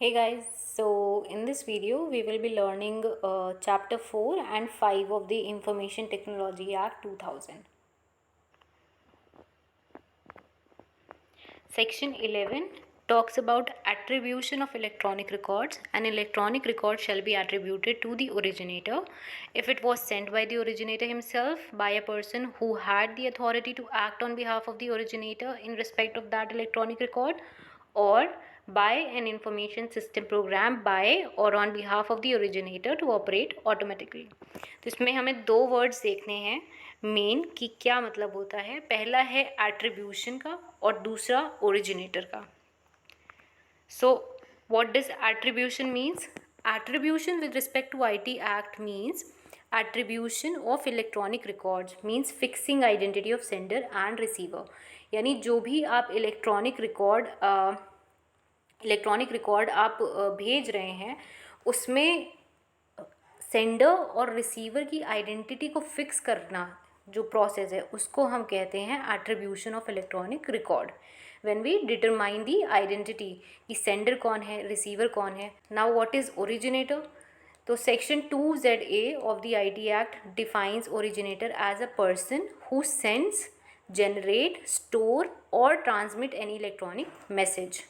Hey guys, so in this video we will be learning chapter 4 and 5 of the Information Technology Act 2000. Section 11 talks about attribution of electronic records. An electronic record shall be attributed to the originator if it was sent by the originator himself, by a person who had the authority to act on behalf of the originator in respect of that electronic record, or by an information system program by or on behalf of the originator to operate automatically. तो इसमें हमें दो words देखने हैं main कि क्या मतलब होता है. पहला है एट्रीब्यूशन का और दूसरा ओरिजिनेटर का. So what does attribution means? Attribution with respect to IT Act means attribution of electronic records, means fixing identity of sender and receiver. यानी जो भी आप इलेक्ट्रॉनिक रिकॉर्ड आप भेज रहे हैं उसमें सेंडर और रिसीवर की आइडेंटिटी को फिक्स करना जो प्रोसेस है उसको हम कहते हैं attribution of electronic record. When we determine the identity कि सेंडर कौन है, रिसीवर कौन है. Now what is originator? तो section 2ZA of the IT act defines originator as a person who sends, generate, store और ट्रांसमिट एनी इलेक्ट्रॉनिक मैसेज.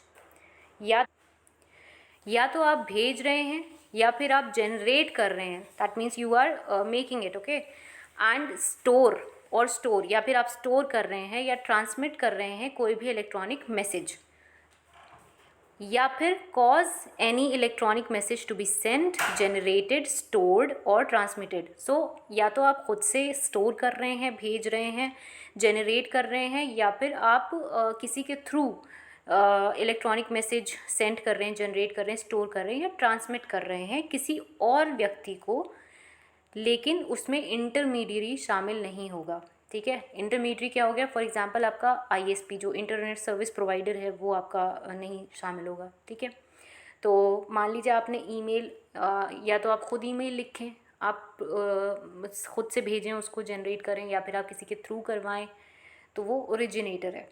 या तो आप भेज रहे हैं या फिर आप जनरेट कर रहे हैं, that means you are making it, okay. And store या फिर आप स्टोर कर रहे हैं या ट्रांसमिट कर रहे हैं कोई भी इलेक्ट्रॉनिक मैसेज, या फिर cause any electronic message to be sent, generated, stored और ट्रांसमिटेड. सो या तो आप खुद से स्टोर कर रहे हैं, भेज रहे हैं, जनरेट कर रहे हैं, या फिर आप किसी के थ्रू इलेक्ट्रॉनिक मैसेज सेंड कर रहे हैं, जनरेट कर रहे हैं, स्टोर कर रहे हैं या ट्रांसमिट कर रहे हैं किसी और व्यक्ति को, लेकिन उसमें इंटरमीडियरी शामिल नहीं होगा. ठीक है, इंटरमीडियरी क्या हो गया? फॉर एग्जांपल आपका ISP जो इंटरनेट सर्विस प्रोवाइडर है वो आपका नहीं शामिल होगा. ठीक है, तो मान लीजिए आपने ईमेल या तो आप खुद ईमेल लिखें, आप खुद से भेजें, उसको जनरेट करें, या फिर आप किसी के थ्रू करवाएं, तो वो ओरिजिनेटर है.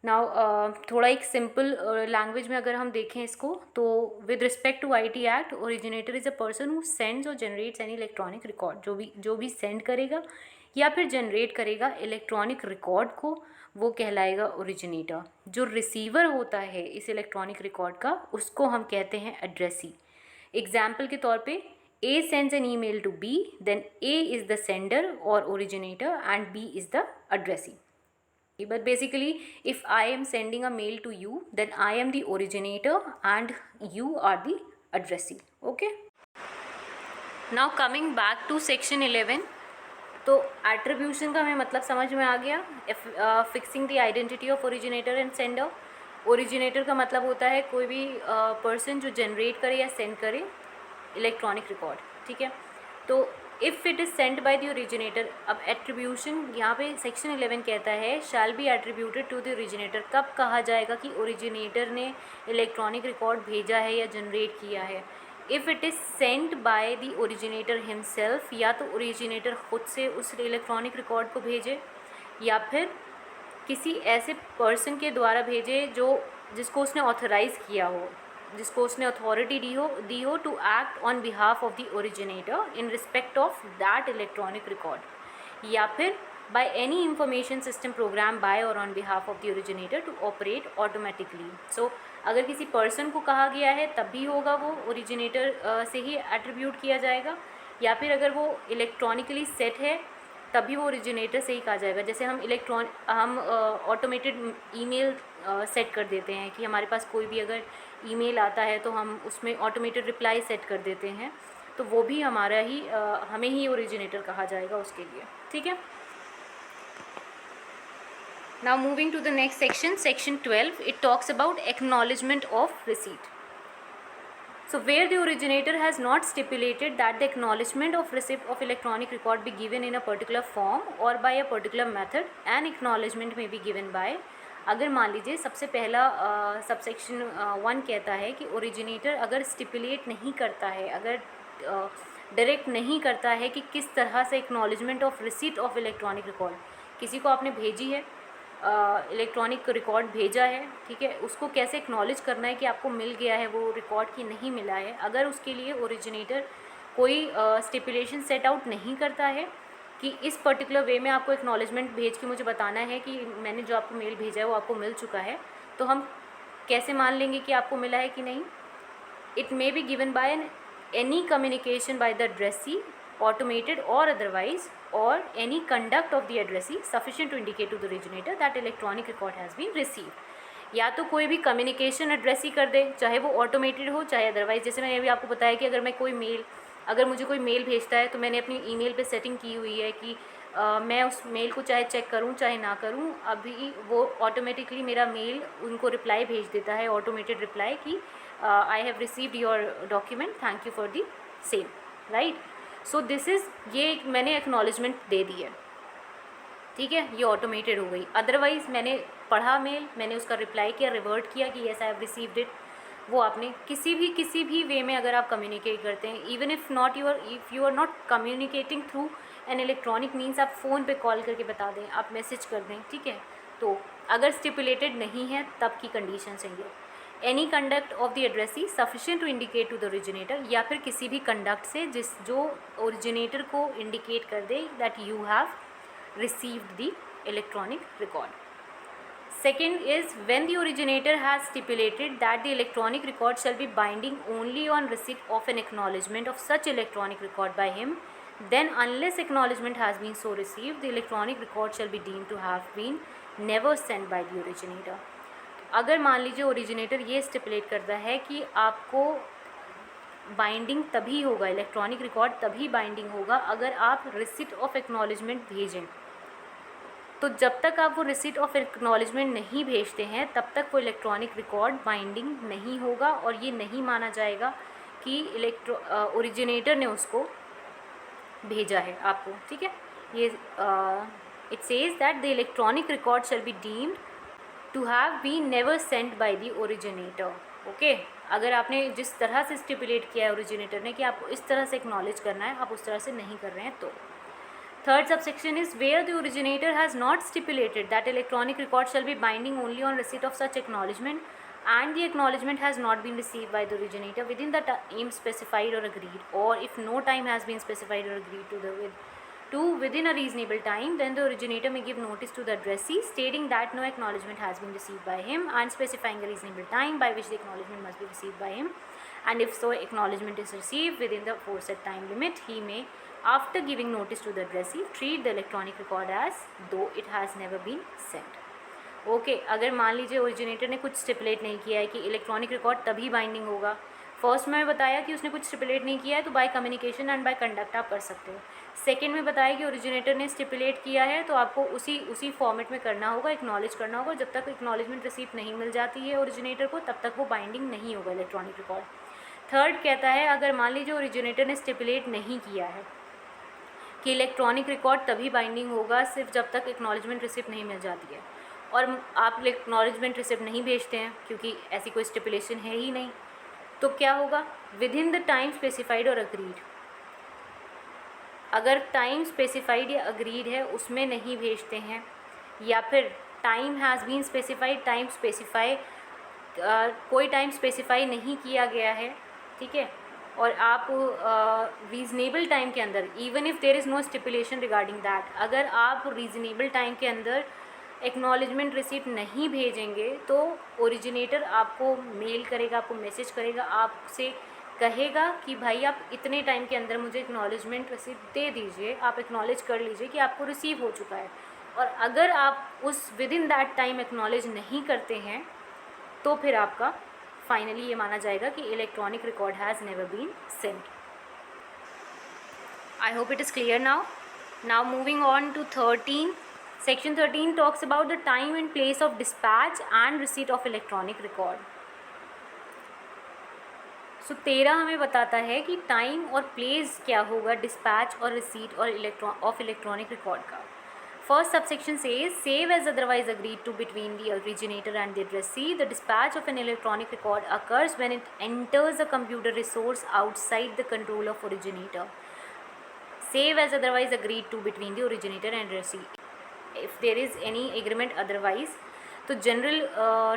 नाउ थोड़ा एक सिंपल लैंग्वेज में अगर हम देखें इसको, तो with respect to IT act, originator is a person who sends और जनरेट्स एनी इलेक्ट्रॉनिक रिकॉर्ड. जो भी सेंड करेगा या फिर जनरेट करेगा इलेक्ट्रॉनिक रिकॉर्ड को, वो कहलाएगा ओरिजिनेटर. जो रिसीवर होता है इस इलेक्ट्रॉनिक रिकॉर्ड का, उसको हम कहते हैं एड्रेसी. एग्जाम्पल के तौर पे A sends an email to B, then A is the sender or originator and B is the addressee. But basically, if I am sending a mail to you, then I am the originator and you are the addressee. Okay. Now coming back to section 11. तो attribution का हमें मतलब समझ में आ गया. Fixing the identity of originator and sender. Originator का मतलब होता है कोई भी पर्सन जो जनरेट करे या सेंड करे इलेक्ट्रॉनिक रिकॉर्ड. ठीक है, तो if it is send by the originator. अब एट्रीब्यूशन यहाँ पे सेक्शन 11 कहता है shall be attributed to the originator. कब कहा जाएगा कि ओरिजिनेटर ने इलेक्ट्रॉनिक रिकॉर्ड भेजा है या जनरेट किया है? If it is Saint by the originator himself, या तो ओरिजिनेटर खुद से उस इलेक्ट्रॉनिक रिकॉर्ड को भेजे, या फिर किसी ऐसे पर्सन के द्वारा भेजे जिसको उसने ऑथराइज़ किया हो, जिसको उसने अथॉरिटी दी हो to act on behalf of the originator in respect of that electronic record, या फिर by any information system program by or on behalf of the originator to operate automatically. So अगर किसी पर्सन को कहा गया है तब भी होगा, वो ओरिजिनेटर से ही एट्रीब्यूट किया जाएगा, या फिर अगर वो इलेक्ट्रॉनिकली सेट है तभी वो ओरिजिनेटर से ही कहा जाएगा. जैसे हम ऑटोमेटेड ईमेल सेट कर देते हैं कि हमारे पास कोई भी अगर ईमेल आता है तो हम उसमें ऑटोमेटेड रिप्लाई सेट कर देते हैं, तो वो भी हमें ही ओरिजिनेटर कहा जाएगा उसके लिए. ठीक है. Now moving to the next section, section 12, it talks about acknowledgement of receipt. So where the originator has not stipulated that the acknowledgement of receipt of electronic record be given in a particular form or by a particular method, an acknowledgement may be given by. अगर मान लीजिए सबसे पहला subsection 1 कहता है कि originator अगर stipulate नहीं करता है, अगर डायरेक्ट नहीं करता है कि किस तरह से acknowledgement of receipt of electronic record, किसी को आपने भेजी है इलेक्ट्रॉनिक रिकॉर्ड भेजा है, ठीक है, उसको कैसे एक्नॉलेज करना है कि आपको मिल गया है वो रिकॉर्ड की नहीं मिला है। अगर उसके लिए ओरिजिनेटर कोई स्टिपुलेशन सेट आउट नहीं करता है कि इस पर्टिकुलर वे में आपको एक्नॉलेजमेंट भेज के मुझे बताना है कि मैंने जो आपको मेल भेजा है वो आपको मिल चुका है, तो हम कैसे मान लेंगे कि आपको मिला है कि नहीं? It may be given by any communication by the addressee, automated or otherwise, or any conduct of the addressee sufficient to indicate to the originator that electronic record has been received। या तो कोई भी communication addressee कर दे, चाहे वो automated हो चाहे otherwise. जैसे मैंने अभी आपको बताया कि अगर मुझे कोई मेल भेजता है तो मैंने अपनी ईमेल पे सेटिंग की हुई है कि मैं उस मेल को चाहे चेक करूं चाहे ना करूं, अभी वो ऑटोमेटिकली मेरा मेल उनको रिप्लाई भेज देता है, ऑटोमेटेड रिप्लाई कि I have received your document, thank you for the same, right. So this is, ये मैंने एक्नॉलेजमेंट दे दी है, ठीक है, ये ऑटोमेटेड हो गई। अदरवाइज़ मैंने पढ़ा मेल, मैंने उसका रिप्लाई किया, रिवर्ट किया कि yes I have received it, वो आपने किसी भी वे में अगर आप कम्युनिकेट करते हैं, even if you are not communicating through an electronic means, आप फ़ोन पे कॉल करके बता दें, आप मैसेज कर दें, ठीक है, तो अगर स्टिपुलेटेड नहीं है तब की कंडीशन चाहिए। Any conduct of the addressee sufficient to indicate to the originator, या फिर किसी भी कंडक्ट से जो ओरिजिनेटर को इंडिकेट कर दे that you have received the electronic record. Second is when the originator has stipulated that the electronic record shall be binding only on receipt of an acknowledgement of such electronic record by him, then unless acknowledgement has been so received, the electronic record shall be deemed to have been never sent by the originator। अगर मान लीजिए originator ये stipulate करता है कि आपको binding तभी होगा, इलेक्ट्रॉनिक रिकॉर्ड तभी बाइंडिंग होगा अगर आप रिसिट ऑफ एक्नॉलेजमेंट भेजें, तो जब तक आप वो रिसिट ऑफ एक्नॉलेजमेंट नहीं भेजते हैं तब तक वो इलेक्ट्रॉनिक रिकॉर्ड बाइंडिंग नहीं होगा, और ये नहीं माना जाएगा कि ओरिजिनेटर ने उसको भेजा है आपको, ठीक है। ये it says that the electronic record shall be deemed to have been never sent by the originator. Okay, अगर आपने जिस तरह से स्टिपुलेट किया है ओरिजिनेटर ने कि आपको इस तरह से एक्नॉलेज करना है, आप उस तरह से नहीं कर रहे हैं तो। Third subsection is where the originator has not stipulated that electronic record shall be binding only on receipt of such acknowledgement and the acknowledgement has not been received by the originator within the time specified or agreed, or if no time has been specified or agreed to within a reasonable time, then the originator may give notice to the addressee stating that no acknowledgement has been received by him and specifying a reasonable time by which the acknowledgement must be received by him, and if so acknowledgement is received within the aforesaid time limit, he may after giving notice to the addressee treat the electronic record as though it has never been sent। Okay, अगर मान लीजिए originator ने कुछ stipulate नहीं किया है कि electronic record तभी बाइंडिंग होगा, फर्स्ट में बताया कि उसने कुछ स्टिपुलेट नहीं किया है तो by communication and by conduct आप कर सकते हो। सेकंड में बताया कि ओरिजिनेटर ने स्टिपुलेट किया है तो आपको उसी फॉर्मेट में करना होगा, एक्नॉलेज करना होगा। जब तक एक्नॉलेजमेंट रिसीप्ट नहीं मिल जाती है ओरिजिनेटर को तब तक वो बाइंडिंग नहीं होगा इलेक्ट्रॉनिक रिकॉर्ड। थर्ड कहता है अगर मान लीजिए ओरिजिनेटर ने स्टिपुलेट नहीं किया है कि इलेक्ट्रॉनिक रिकॉर्ड तभी बाइंडिंग होगा सिर्फ जब तक एक्नॉलेजमेंट रिसिप्ट नहीं मिल जाती है, और आप एक्नॉलेजमेंट रिसिप्ट नहीं भेजते हैं क्योंकि ऐसी कोई स्टिपुलेशन है ही नहीं, तो क्या होगा? With in the time specified और अग्रीड। अगर टाइम स्पेसिफाइड या अग्रीड है उसमें नहीं भेजते हैं, या फिर टाइम हैज़ बीन स्पेसिफाइड, कोई टाइम स्पेसिफाई नहीं किया गया है, ठीक है, और आप रीज़नेबल टाइम के अंदर, even if there is no stipulation regarding that, अगर आप रीज़नेबल टाइम के अंदर एक्नॉलेजमेंट रिसीप्ट नहीं भेजेंगे तो ओरिजिनेटर आपको मेल करेगा, आपको मैसेज करेगा, आपसे कहेगा कि भाई आप इतने टाइम के अंदर मुझे एक्नॉलेजमेंट रिसीप्ट दे दीजिए, आप एक्नॉलेज कर लीजिए कि आपको रिसीव हो चुका है। और अगर आप उस with in that time acknowledge नहीं करते हैं तो फिर आपका फाइनली ये माना जाएगा कि electronic record has never been sent. I hope it is clear now moving on to 13। Section 13 talks about the time and place of dispatch and receipt of electronic record. So 13 हमें बताता है कि time और place क्या होगा dispatch और receipt और of electronic record का। First subsection says, save as otherwise agreed to between the originator and the addressee, the dispatch of an electronic record occurs when it enters a computer resource outside the control of originator. Save as otherwise agreed to between the originator and addressee. If there is any agreement otherwise. तो general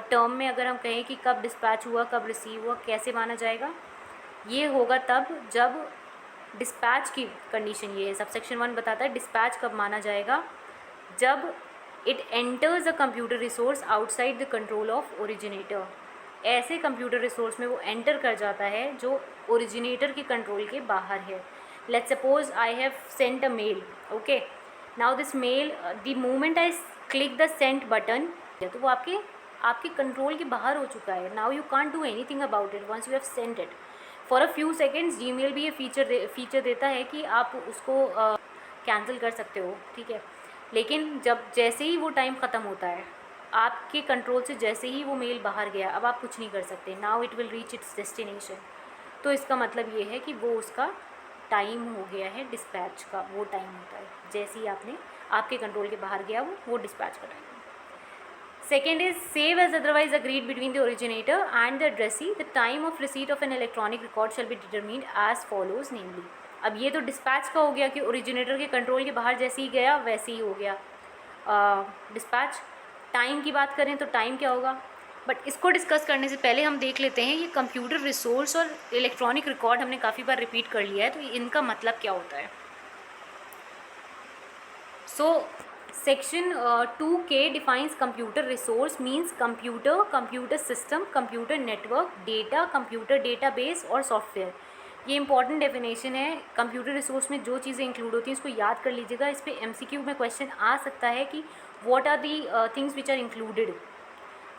term में अगर हम कहें कि कब dispatch हुआ, कब receive हुआ, कैसे माना जाएगा, ये होगा तब जब डिस्पैच की कंडीशन ये है, सबसेक्शन 1 बताता है डिस्पैच कब माना जाएगा, जब it enters a computer resource outside the control of originator. ऐसे कंप्यूटर रिसोर्स में वो एंटर कर जाता है जो ओरिजिनेटर के कंट्रोल के बाहर है। Let's suppose I have sent a mail, okay, now this mail, the moment I click the send button, तो वो आपके आपके कंट्रोल के बाहर हो चुका है। Now you can't do anything about it once you have sent it. For a few seconds Gmail भी ये फीचर देता है कि आप उसको कैंसिल कर सकते हो, ठीक है, लेकिन जब जैसे ही वो टाइम ख़त्म होता है, आपके कंट्रोल से जैसे ही वो मेल बाहर गया, अब आप कुछ नहीं कर सकते। Now it will reach its destination. तो इसका मतलब ये है कि वो उसका टाइम हो गया है डिस्पैच का, वो टाइम होता है जैसे ही आपके कंट्रोल के बाहर गया वो डिस्पैच का time. Second is save as otherwise agreed between the originator and the addressee. The time of receipt of an electronic record shall be determined as follows, namely. अब ये तो डिस्पैच का हो गया कि ओरिजिनेटर के कंट्रोल के बाहर जैसे ही गया वैसे ही हो गया डिस्पैच। टाइम की बात करें तो टाइम क्या होगा, बट इसको डिस्कस करने से पहले हम देख लेते हैं ये कंप्यूटर रिसोर्स और इलेक्ट्रॉनिक रिकॉर्ड हमने काफ़ी बार रिपीट कर लिया है, तो इनका मतलब क्या होता है। सो Section 2K defines computer resource means computer system, computer network, data, computer database और सॉफ्टवेयर। ये इंपॉर्टेंट डेफिनेशन है। कंप्यूटर रिसोर्स में जो चीज़ें इंक्लूड होती हैं इसको याद कर लीजिएगा। इस पर MCQ में क्वेश्चन आ सकता है कि what are the things which are included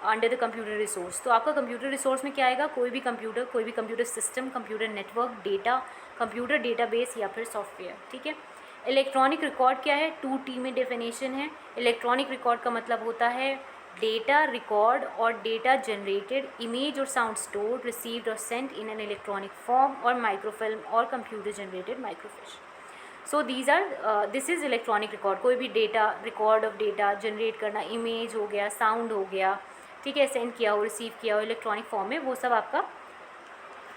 under the computer resource. तो आपका कंप्यूटर रिसोर्स में क्या आएगा, कोई भी computer system, computer network, data, computer database या फिर सॉफ्टवेयर, ठीक है। इलेक्ट्रॉनिक रिकॉर्ड क्या है, 2T में डेफिनेशन है। इलेक्ट्रॉनिक रिकॉर्ड का मतलब होता है डेटा रिकॉर्ड और डेटा जनरेटेड, इमेज और साउंड स्टोर्ड, रिसीव्ड और sent in an electronic form और माइक्रोफिल्म और computer generated microfiche. So this is electronic record. कोई भी data, record of data generate करना, इमेज हो गया, साउंड हो गया, ठीक है, सेंड किया हो, रिसीव किया हो इलेक्ट्रॉनिक फॉर्म में, वो सब आपका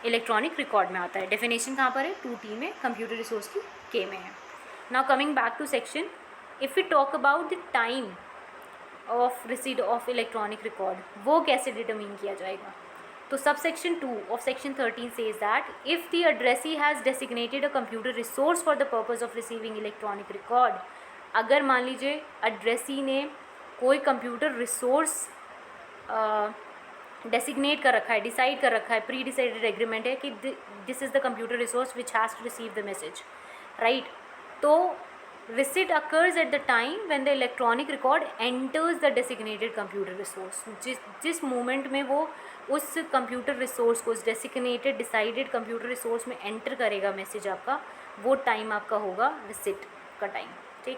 इलेक्ट्रॉनिक रिकॉर्ड में आता है। डेफिनेशन कहाँ पर है, 2T में, कंप्यूटर रिसोर्स की K में है। Now coming back to section, if we talk about the time of receipt of electronic record, वो कैसे डिटरमिन किया जाएगा। तो subsection 2 of section 13 says that if the addressee has designated a computer resource for the purpose of receiving electronic record, अगर मान लीजिए addressee ने कोई कंप्यूटर रिसोर्स डेसिग्नेट कर रखा है, डिसाइड कर रखा है, प्री डिसाइडेड एग्रीमेंट है कि this is the computer resource which has to receive the message, right. तो receipt occurs at the time when the electronic record enters the designated computer resource। जिस मोमेंट में वो उस कंप्यूटर रिसोर्स को, उस designated decided computer resource में enter करेगा message आपका, वो टाइम आपका होगा रिसिट का टाइम, ठीक।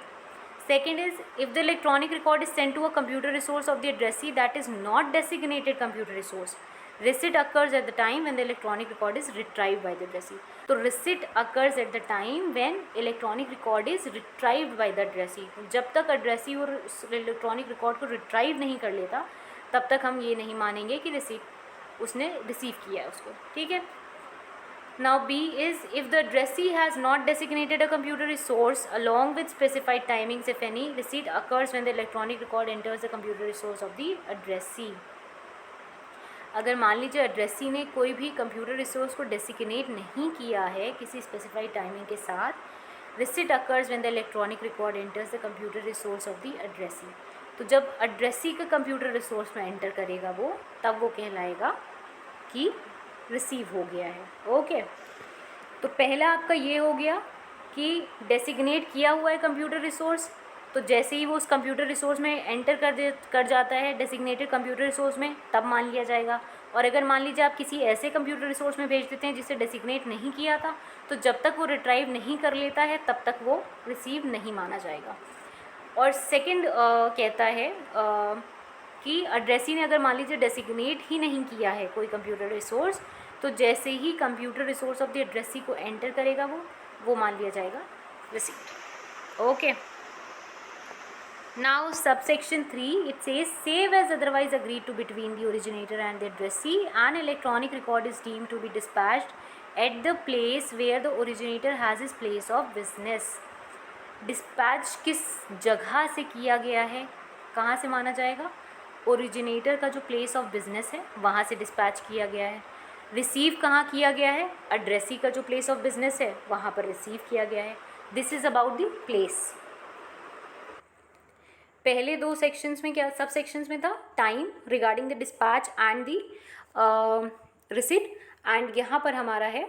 Second is if the electronic record is sent to a computer resource of the addressee that is not designated computer resource, receipt occurs at the time when the electronic record is retrieved by the addressee। तो receipt occurs at the time when electronic record is retrieved by the addressee। जब तक addressee और electronic record को retrieve नहीं कर लेता तब तक हम ये नहीं मानेंगे कि receipt उसने receive किया है उसको, ठीक है। Now B is if the addressee has not designated a computer resource along with specified timings if any, receipt occurs when the electronic record enters the computer resource of the addressee। अगर मान लीजिए addressee ने कोई भी computer resource को designate नहीं किया है किसी स्पेसिफाइड टाइमिंग के साथ, receipt occurs when the electronic record enters the computer resource of the addressee. तो जब एड्रेसी का कंप्यूटर रिसोर्स में एंटर करेगा वो, तब वो कहलाएगा कि रिसीव हो गया है, ओके। तो पहला आपका ये हो गया कि डेसिग्नेट किया हुआ है कंप्यूटर रिसोर्स, तो जैसे ही वो उस कंप्यूटर रिसोर्स में एंटर कर जाता है डेसिग्नेटेड कंप्यूटर रिसोर्स में, तब मान लिया जाएगा। और अगर मान लीजिए आप किसी ऐसे कंप्यूटर रिसोर्स में भेज देते हैं जिसे डेसिग्नेट नहीं किया था, तो जब तक वो रिट्राइव नहीं कर लेता है तब तक वो रिसीव नहीं माना जाएगा। और सेकंड कहता है कि एड्रेसी ने अगर मान लीजिए डेसिग्नेट ही नहीं किया है कोई कंप्यूटर रिसोर्स, तो जैसे ही computer resource of the addressee को एंटर करेगा वो मान लिया जाएगा receipt, okay. Now subsection 3 it says save as otherwise agreed to between the originator and the addressee, an electronic record is deemed to be dispatched at the place where the originator has his place of business। Dispatch किस जगह से किया गया है, कहाँ से माना जाएगा? ओरिजिनेटर का जो प्लेस ऑफ बिजनेस है वहाँ से डिस्पैच किया गया है। रिसीव कहाँ किया गया है? एड्रेसी का जो प्लेस ऑफ बिजनेस है वहाँ पर रिसीव किया गया है। This is about the place. पहले दो सेक्शंस में क्या, सब सेक्शंस में था time regarding the dispatch and the receipt, and यहाँ पर हमारा है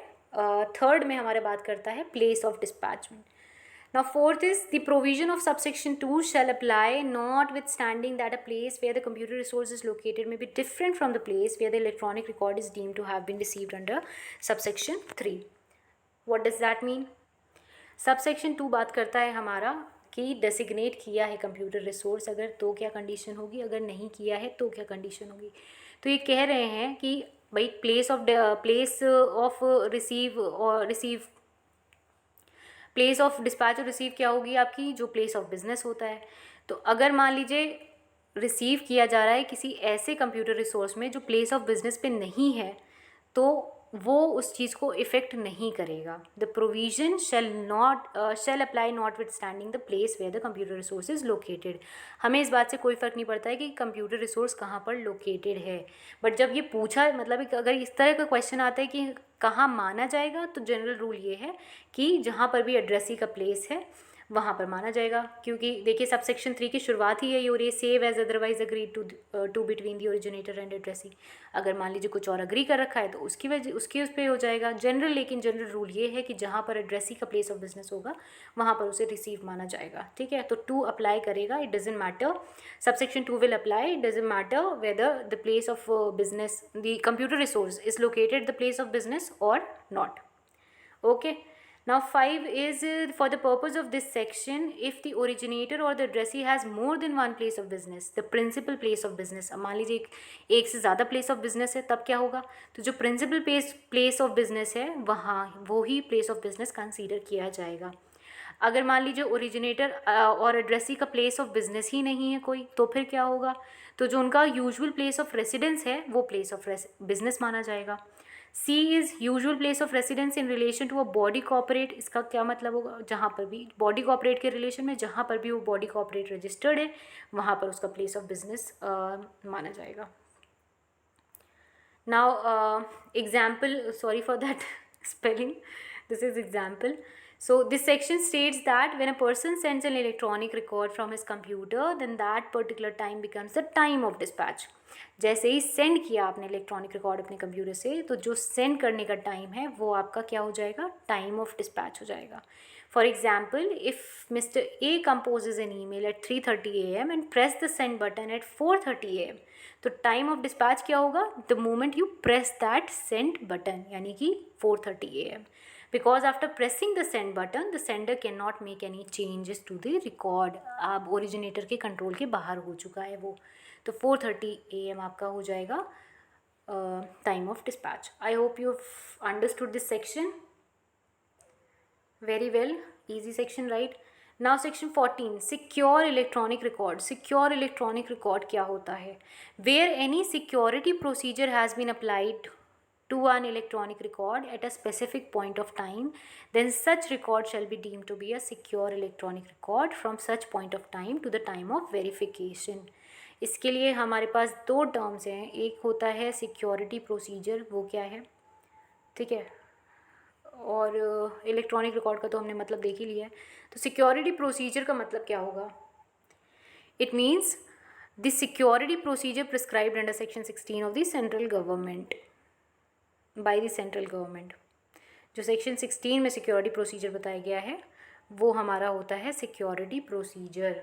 थर्ड में हमारे बात करता है place of dispatchment. Now fourth is the provision of subsection 2 shall apply notwithstanding that a place where the computer resource is located may be different from the place where the electronic record is deemed to have been received under subsection 3. What does that mean? Subsection 2 बात करता है हमारा कि designate किया है computer resource अगर तो क्या कंडीशन होगी, अगर नहीं किया है तो क्या कंडीशन होगी। तो ये कह रहे हैं कि भाई प्लेस ऑफ रिसीव और रिसीव प्लेस ऑफ डिस्पैच और रिसीव क्या होगी आपकी, जो प्लेस ऑफ बिजनेस होता है। तो अगर मान लीजिए रिसीव किया जा रहा है किसी ऐसे कंप्यूटर रिसोर्स में जो प्लेस ऑफ बिजनेस पे नहीं है, तो वो उस चीज़ को इफ़ेक्ट नहीं करेगा। The provision shall apply notwithstanding the place where the computer resource is located. हमें इस बात से कोई फ़र्क नहीं पड़ता है कि कंप्यूटर रिसोर्स कहाँ पर लोकेटेड है, बट जब ये पूछा मतलब अगर इस तरह का क्वेश्चन आता है कि कहाँ माना जाएगा, तो जनरल रूल ये है कि जहाँ पर भी एड्रेसी का प्लेस है वहाँ पर माना जाएगा। क्योंकि देखिए सबसेक्शन 3 की शुरुआत ही यही हो रही है, save as otherwise agreed to between the originator and addressee. अगर मान लीजिए कुछ और अग्री कर रखा है तो उसकी वजह उसके उस पर हो जाएगा जनरल। लेकिन जनरल रूल ये है कि जहाँ पर एड्रेसी का प्लेस ऑफ बिजनेस होगा वहाँ पर उसे रिसीव माना जाएगा। ठीक है, तो 2 अप्लाई करेगा, it doesn't matter. Subsection 2 will apply, it doesn't matter whether the place of business the computer resource is located the place of business और not. Okay, now 5 is for the purpose of this section, if the originator or the addressee has more than one place of business, the principal place of business। अब मान लीजिए एक से ज़्यादा place of business है, तब क्या होगा, तो जो principal place of business है वहाँ वो ही place of business consider किया जाएगा। अगर मान लीजिए ओरिजिनेटर और एड्रेसी का प्लेस ऑफ बिजनेस ही नहीं है कोई, तो फिर क्या होगा, तो जो उनका यूजुअल प्लेस ऑफ रेसिडेंस है वो प्लेस ऑफ बिजनेस माना जाएगा। C is usual place of residence in relation to a body corporate. इसका क्या मतलब होगा, जहाँ पर भी बॉडी कॉर्पोरेट के रिलेशन में जहाँ पर भी वो बॉडी कॉर्पोरेट रजिस्टर्ड है वहाँ पर उसका प्लेस ऑफ बिजनेस माना जाएगा। Now example, sorry for that spelling, this is example. So this section states that when a person sends an electronic record from his computer, then that particular time becomes the time of dispatch. जैसे ही send किया आपने electronic record अपने computer से, तो जो send करने का time है वो आपका क्या हो जाएगा, टाइम ऑफ डिस्पैच हो जाएगा। For example, if mister A composes an email at 3:30 AM and press the send button at 4:30 AM, तो टाइम ऑफ डिस्पैच क्या होगा, the moment you press that send button, यानी कि 4:30 AM। Because after pressing the send button the sender can not make any changes to the record. अब originator के control के बाहर हो चुका है वो, तो 4:30 AM आपका हो जाएगा time of dispatch. I hope you understood this section very well, easy section, right? Now section 14, secure electronic record। secure electronic record क्या होता है, where any security procedure has been applied to an electronic record at a specific point of time, then such record shall be deemed to be a secure electronic record from such point of time to the time of verification। इसके लिए हमारे पास 2 terms हैं, एक होता है security procedure, वो क्या है, ठीक है, और इलेक्ट्रॉनिक रिकॉर्ड का तो हमने मतलब देख ही लिया है। तो सिक्योरिटी प्रोसीजर का मतलब क्या होगा, it means the security procedure prescribed under section 16 of the central government by the central government. जो सेक्शन 16 में सिक्योरिटी प्रोसीजर बताया गया है वो हमारा होता है सिक्योरिटी प्रोसीजर।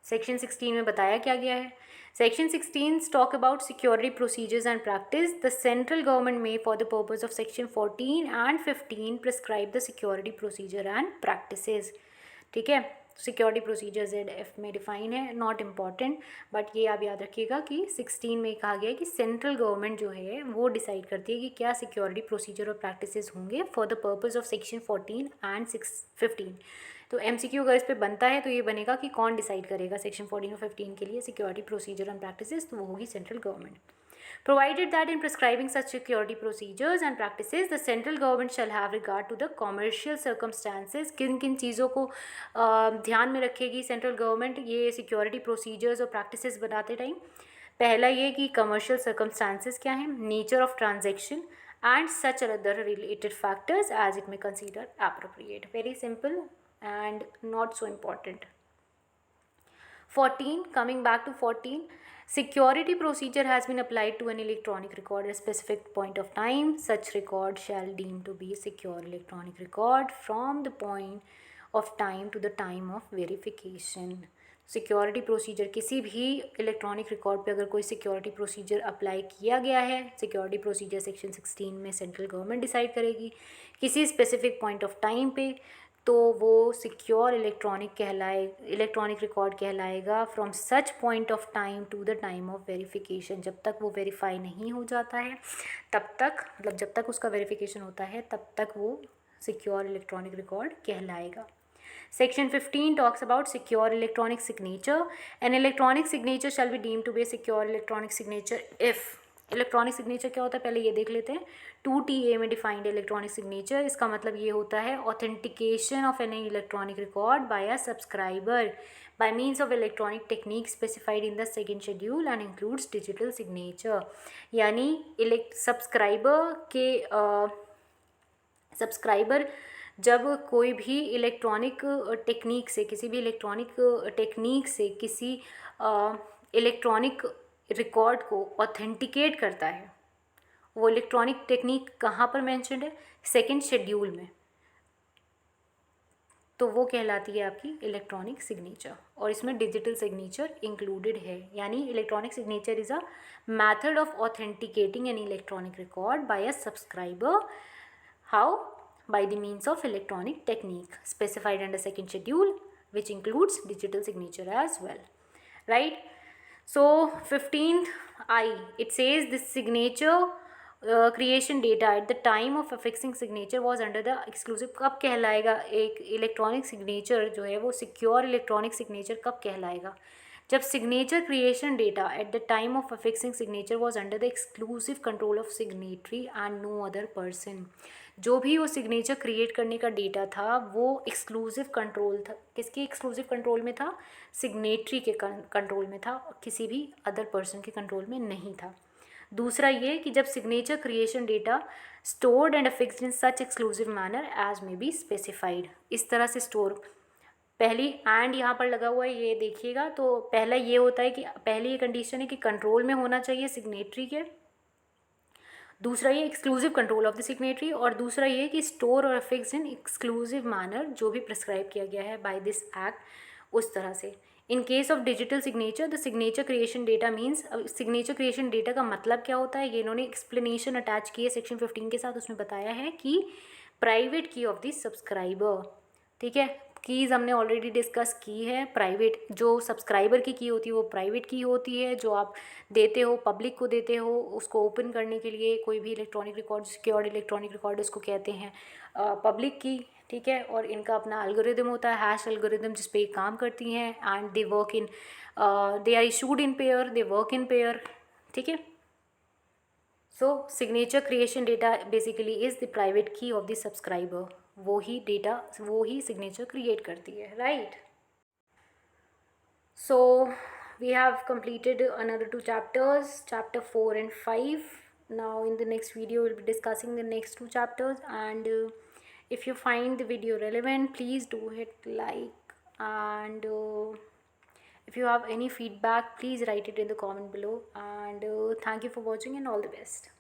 सेक्शन 16 में बताया क्या गया है, section 16 talk about security procedures and practice. The central government में for the purpose of section 14 and 15 prescribe the security procedure and practices. ठीक है, सिक्योरिटी प्रोसीजर ZF में डिफाइन है, नॉट इम्पॉर्टेंट, बट ये आप याद रखिएगा कि 16 में कहा गया है कि सेंट्रल गवर्नमेंट जो है वो डिसाइड करती है कि क्या सिक्योरिटी प्रोसीजर और प्रैक्टिसेस होंगे for the purpose of section 14 and 15। तो MCQ अगर इस पर बनता है तो ये बनेगा कि कौन डिसाइड करेगा सेक्शन 14 और 15 के लिए सिक्योरिटी प्रोसीजर एंड प्रैक्टिसेस, तो वो होगी central government. Provided that in prescribing such security procedures and practices, the central government shall have regard to the commercial circumstances. किन किन चीज़ों को ध्यान में रखेगी सेंट्रल गवर्नमेंट ये सिक्योरिटी प्रोसीजर्स और प्रैक्टिसेस बनाते टाइम? पहला ये कि कमर्शियल सर्कमस्टांसेस क्या हैं, nature of transaction and such other related factors as it may consider appropriate. Very simple and not so important. 14, coming back to 14, security procedure has been applied to an electronic record at a specific point of time. Such record shall deem to be secure electronic record from the point of time to the time of verification. Security procedure, किसी भी electronic record पे अगर कोई security procedure apply किया गया है, security procedure section 16 में central government decide करेगी किसी स्पेसिफिक पॉइंट ऑफ टाइम पे, तो वो सिक्योर इलेक्ट्रॉनिक रिकॉर्ड कहलाएगा from such point of time to the time of verification. जब तक वो वेरीफाई नहीं हो जाता है तब तक, मतलब जब तक उसका वेरिफिकेशन होता है तब तक वो सिक्योर इलेक्ट्रॉनिक रिकॉर्ड कहलाएगा. Section 15 talks about secure electronic signature. An electronic signature shall be deemed to be a secure electronic signature if. Electronic signature क्या होता है पहले ये देख लेते हैं. 2TA में डिफाइंड इलेक्ट्रॉनिक सिग्नेचर, इसका मतलब ये होता है authentication of any electronic record by a subscriber by means of electronic technique specified in the second schedule and includes digital signature. यानी सब्सक्राइबर जब कोई भी इलेक्ट्रॉनिक टेक्निक से किसी इलेक्ट्रॉनिक रिकॉर्ड को ऑथेंटिकेट करता है, वो इलेक्ट्रॉनिक टेक्निक कहाँ पर मेंशन्ड है, सेकंड शेड्यूल में, तो वो कहलाती है आपकी इलेक्ट्रॉनिक सिग्नेचर. और इसमें डिजिटल सिग्नेचर इंक्लूडेड है. यानी electronic signature is a method of authenticating an electronic record by a subscriber. How? By the means of electronic technique specified under second schedule, which includes digital signature as well, right? So 15th I, it says this signature creation data at the time of affixing signature was under the exclusive. कब कहलाएगा एक electronic signature जो है वो secure electronic signature कब कहलाएगा? जब signature creation data at the time of affixing signature was under the exclusive control of signatory and no other person. जो भी वो सिग्नेचर क्रिएट करने का डेटा था वो एक्सक्लूसिव कंट्रोल था. किसके एक्सक्लूसिव कंट्रोल में था? सिग्नेटरी के कंट्रोल में था, किसी भी अदर पर्सन के कंट्रोल में नहीं था. दूसरा ये कि जब signature creation data stored and affixed in such exclusive manner as may be specified, इस तरह से स्टोर. पहली एंड यहाँ पर लगा हुआ है, ये देखिएगा. तो पहला ये होता है कि पहली ये कंडीशन है कि कंट्रोल में होना चाहिए सिग्नेटरी के. दूसरा ये exclusive control of the signatory. और दूसरा ये कि स्टोर और अफिक्स इन एक्सक्लूसिव मैनर, जो भी प्रिस्क्राइब किया गया है बाय दिस एक्ट उस तरह से. In case of digital signature the signature creation data means, signature creation data का मतलब क्या होता है ये इन्होंने एक्सप्लेनेशन अटैच की है सेक्शन 15 के साथ. उसमें बताया है कि private key of the subscriber. ठीक है, कीज़ हमने ऑलरेडी डिस्कस की है. प्राइवेट जो सब्सक्राइबर की की होती है वो प्राइवेट की होती है, जो आप देते हो पब्लिक को देते हो उसको ओपन करने के लिए. कोई भी electronic record, secured electronic record उसको कहते हैं पब्लिक की. ठीक है, और इनका अपना एल्गोरिदम होता है, हैश एल्गोरिदम, जिस पे काम करती हैं. And they work in, they are issued in pair, they work in pair. ठीक है, so signature creation data basically is the private key of the subscriber. वो ही डेटा, वो ही सिग्नेचर क्रिएट करती है, राइट? So we have completed another 2 chapters, chapter 4 and 5. Now in the next video we'll be discussing the next 2 chapters. And if you find the video relevant, please do hit like. And if you have any feedback, please write it in the comment below. And thank you for watching and all the best.